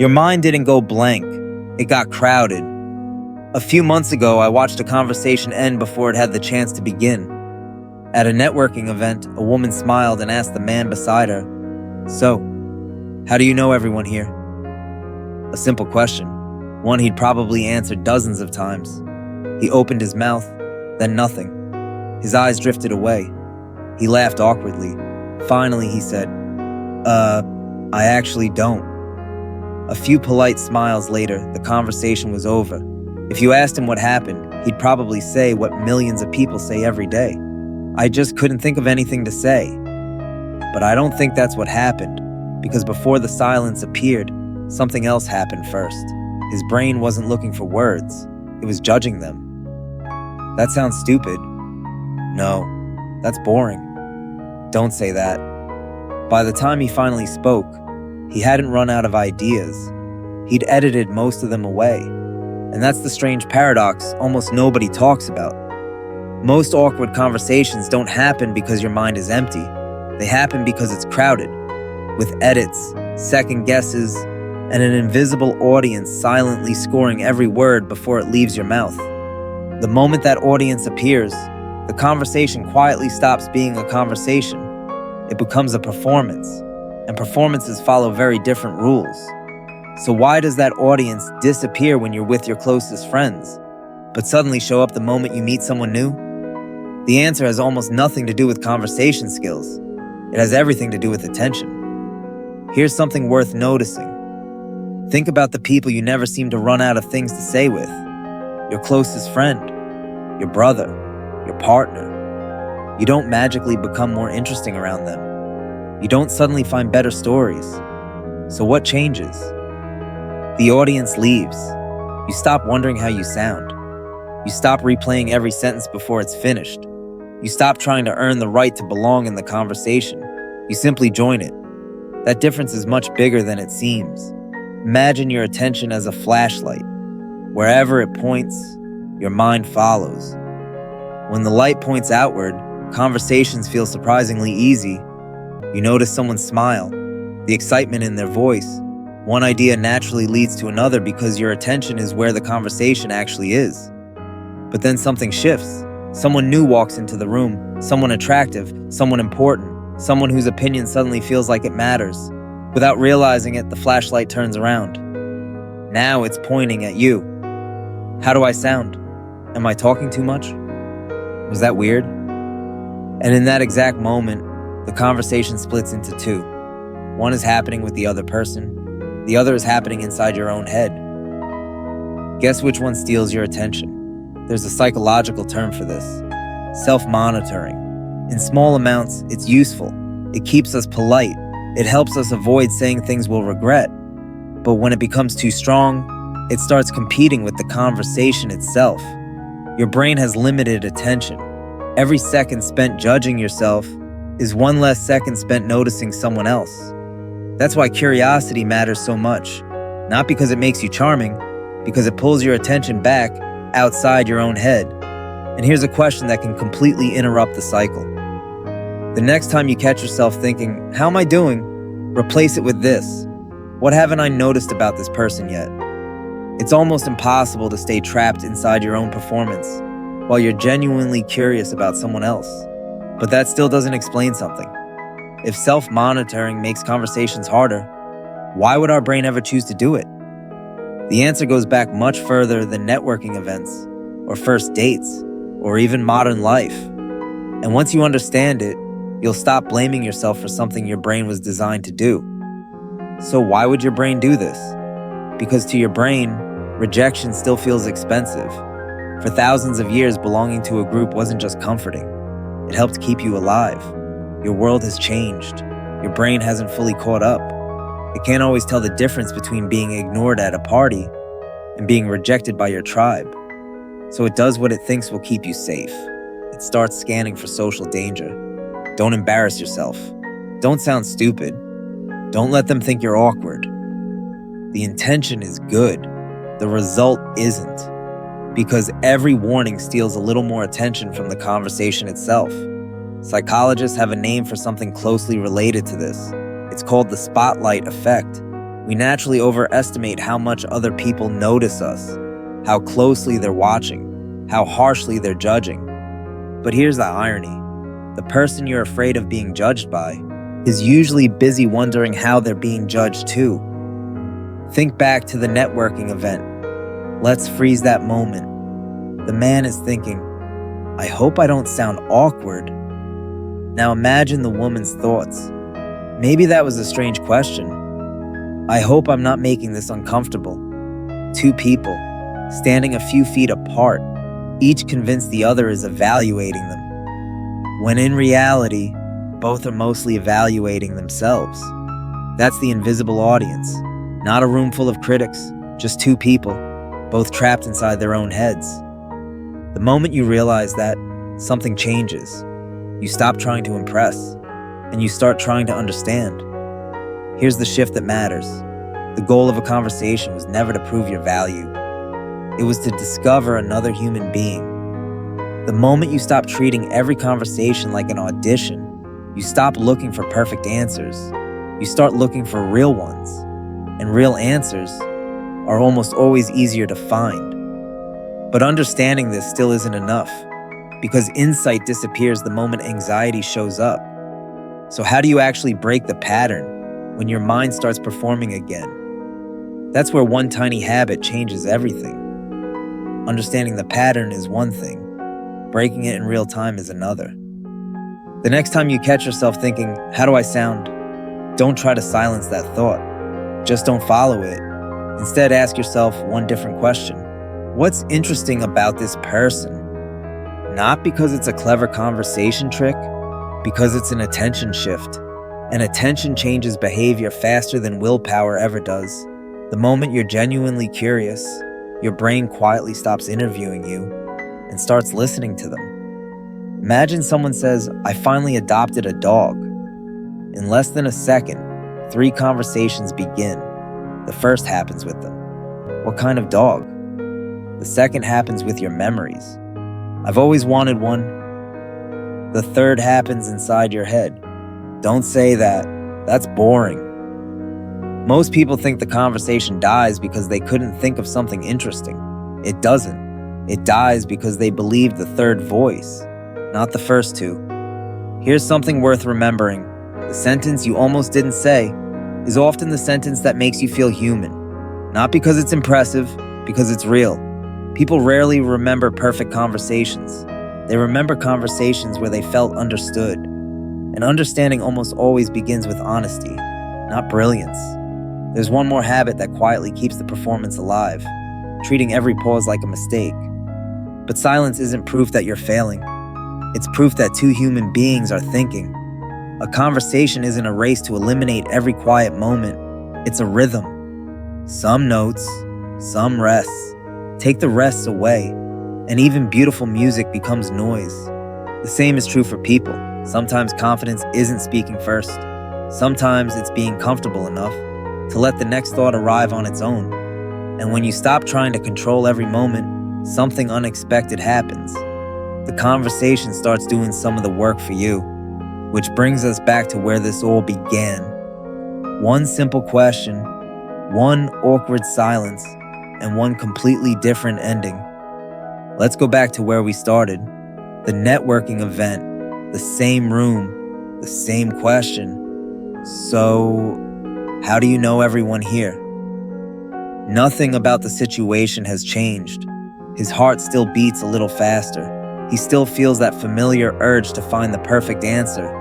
Your mind didn't go blank. It got crowded. A few months ago, I watched a conversation end before it had the chance to begin. At a networking event, a woman smiled and asked the man beside her, "So, how do you know everyone here?" A simple question, one he'd probably answered dozens of times. He opened his mouth, then nothing. His eyes drifted away. He laughed awkwardly. Finally, he said, I actually don't." A few polite smiles later, the conversation was over. If you asked him what happened, he'd probably say what millions of people say every day. "I just couldn't think of anything to say." But I don't think that's what happened, because before the silence appeared, something else happened first. His brain wasn't looking for words, it was judging them. "That sounds stupid." "No, that's boring." "Don't say that." By the time he finally spoke, he hadn't run out of ideas. He'd edited most of them away. And that's the strange paradox almost nobody talks about. Most awkward conversations don't happen because your mind is empty. They happen because it's crowded, with edits, second guesses, and an invisible audience silently scoring every word before it leaves your mouth. The moment that audience appears, the conversation quietly stops being a conversation. It becomes a performance, and performances follow very different rules. So why does that audience disappear when you're with your closest friends, but suddenly show up the moment you meet someone new? The answer has almost nothing to do with conversation skills. It has everything to do with attention. Here's something worth noticing. Think about the people you never seem to run out of things to say with. Your closest friend, your brother, your partner. You don't magically become more interesting around them. You don't suddenly find better stories. So what changes? The audience leaves. You stop wondering how you sound. You stop replaying every sentence before it's finished. You stop trying to earn the right to belong in the conversation. You simply join it. That difference is much bigger than it seems. Imagine your attention as a flashlight. Wherever it points, your mind follows. When the light points outward, conversations feel surprisingly easy. You notice someone smile, the excitement in their voice. One idea naturally leads to another because your attention is where the conversation actually is. But then something shifts. Someone new walks into the room, someone attractive, someone important, someone whose opinion suddenly feels like it matters. Without realizing it, the flashlight turns around. Now it's pointing at you. How do I sound? Am I talking too much? Was that weird? And in that exact moment, the conversation splits into two. One is happening with the other person. The other is happening inside your own head. Guess which one steals your attention? There's a psychological term for this. Self-monitoring. In small amounts, it's useful. It keeps us polite. It helps us avoid saying things we'll regret. But when it becomes too strong, it starts competing with the conversation itself. Your brain has limited attention. Every second spent judging yourself is one less second spent noticing someone else. That's why curiosity matters so much. Not because it makes you charming, because it pulls your attention back outside your own head. And here's a question that can completely interrupt the cycle. The next time you catch yourself thinking, "How am I doing?" replace it with this: "What haven't I noticed about this person yet?" It's almost impossible to stay trapped inside your own performance while you're genuinely curious about someone else. But that still doesn't explain something. If self-monitoring makes conversations harder, why would our brain ever choose to do it? The answer goes back much further than networking events, or first dates, or even modern life. And once you understand it, you'll stop blaming yourself for something your brain was designed to do. So why would your brain do this? Because to your brain, rejection still feels expensive. For thousands of years, belonging to a group wasn't just comforting. It helped keep you alive. Your world has changed. Your brain hasn't fully caught up. It can't always tell the difference between being ignored at a party and being rejected by your tribe. So it does what it thinks will keep you safe. It starts scanning for social danger. Don't embarrass yourself. Don't sound stupid. Don't let them think you're awkward. The intention is good. The result isn't. Because every warning steals a little more attention from the conversation itself. Psychologists have a name for something closely related to this. It's called the spotlight effect. We naturally overestimate how much other people notice us, how closely they're watching, how harshly they're judging. But here's the irony. The person you're afraid of being judged by is usually busy wondering how they're being judged too. Think back to the networking event. Let's freeze that moment. The man is thinking, I hope I don't sound awkward. Now imagine the woman's thoughts. Maybe that was a strange question. I hope I'm not making this uncomfortable. Two people, standing a few feet apart, each convinced the other is evaluating them, when in reality, both are mostly evaluating themselves. That's the invisible audience, not a room full of critics, just two people, both trapped inside their own heads. The moment you realize that, something changes. You stop trying to impress, and you start trying to understand. Here's the shift that matters. The goal of a conversation was never to prove your value. It was to discover another human being. The moment you stop treating every conversation like an audition, you stop looking for perfect answers. You start looking for real ones. And real answers are almost always easier to find. But understanding this still isn't enough, because insight disappears the moment anxiety shows up. So how do you actually break the pattern when your mind starts performing again? That's where one tiny habit changes everything. Understanding the pattern is one thing. Breaking it in real time is another. The next time you catch yourself thinking, how do I sound? Don't try to silence that thought. Just don't follow it. Instead, ask yourself one different question. What's interesting about this person? Not because it's a clever conversation trick, because it's an attention shift. And attention changes behavior faster than willpower ever does. The moment you're genuinely curious, your brain quietly stops interviewing you and starts listening to them. Imagine someone says, I finally adopted a dog. In less than a second, 3 conversations begin. The first happens with them. What kind of dog? The second happens with your memories. I've always wanted one. The third happens inside your head. Don't say that. That's boring. Most people think the conversation dies because they couldn't think of something interesting. It doesn't. It dies because they believed the third voice, not the first 2. Here's something worth remembering. The sentence you almost didn't say is often the sentence that makes you feel human. Not because it's impressive, because it's real. People rarely remember perfect conversations. They remember conversations where they felt understood. And understanding almost always begins with honesty, not brilliance. There's one more habit that quietly keeps the performance alive, treating every pause like a mistake. But silence isn't proof that you're failing. It's proof that 2 human beings are thinking. A conversation isn't a race to eliminate every quiet moment. It's a rhythm. Some notes, some rests. Take the rests away, and even beautiful music becomes noise. The same is true for people. Sometimes confidence isn't speaking first. Sometimes it's being comfortable enough to let the next thought arrive on its own. And when you stop trying to control every moment, something unexpected happens. The conversation starts doing some of the work for you, which brings us back to where this all began. One simple question, one awkward silence, and one completely different ending. Let's go back to where we started. The networking event, the same room, the same question. So, how do you know everyone here? Nothing about the situation has changed. His heart still beats a little faster. He still feels that familiar urge to find the perfect answer.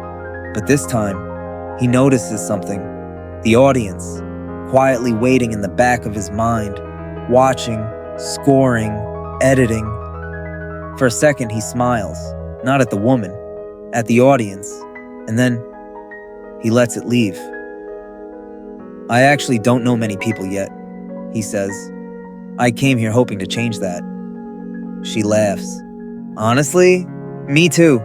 But this time, he notices something. The audience, quietly waiting in the back of his mind, watching, scoring, editing. For a second, he smiles, not at the woman, at the audience, and then he lets it leave. I actually don't know many people yet, he says. I came here hoping to change that. She laughs. Honestly, me too.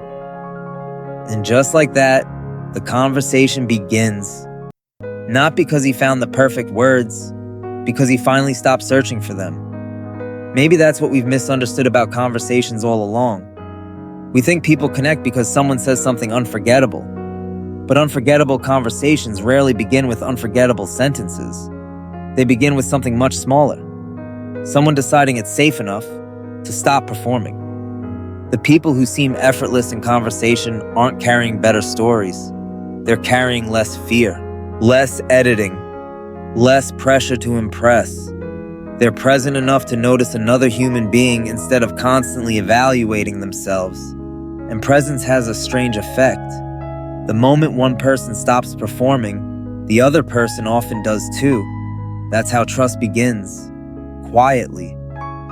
And just like that, the conversation begins. Not because he found the perfect words, because he finally stopped searching for them. Maybe that's what we've misunderstood about conversations all along. We think people connect because someone says something unforgettable. But unforgettable conversations rarely begin with unforgettable sentences. They begin with something much smaller. Someone deciding it's safe enough to stop performing. The people who seem effortless in conversation aren't carrying better stories. They're carrying less fear, less editing, less pressure to impress. They're present enough to notice another human being instead of constantly evaluating themselves. And presence has a strange effect. The moment one person stops performing, the other person often does too. That's how trust begins, quietly,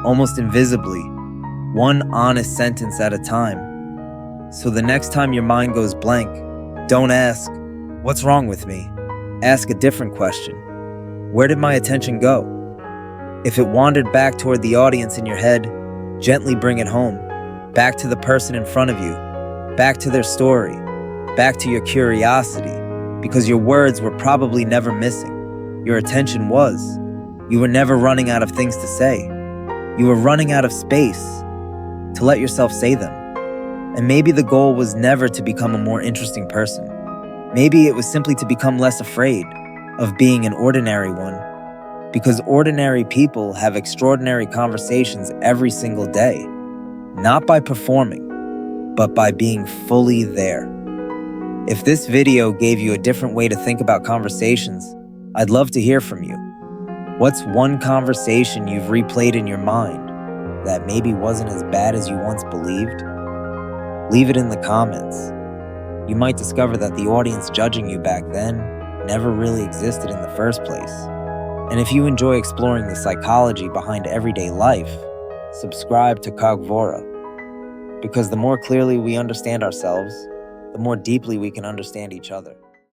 almost invisibly, one honest sentence at a time. So the next time your mind goes blank, don't ask, "What's wrong with me?" Ask a different question. Where did my attention go? If it wandered back toward the audience in your head, gently bring it home, back to the person in front of you, back to their story, back to your curiosity, because your words were probably never missing. Your attention was. You were never running out of things to say. You were running out of space to let yourself say them. And maybe the goal was never to become a more interesting person. Maybe it was simply to become less afraid of being an ordinary one, because ordinary people have extraordinary conversations every single day, not by performing, but by being fully there. If this video gave you a different way to think about conversations, I'd love to hear from you. What's one conversation you've replayed in your mind that maybe wasn't as bad as you once believed? Leave it in the comments. You might discover that the audience judging you back then never really existed in the first place. And if you enjoy exploring the psychology behind everyday life, subscribe to Cogvora. Because the more clearly we understand ourselves, the more deeply we can understand each other.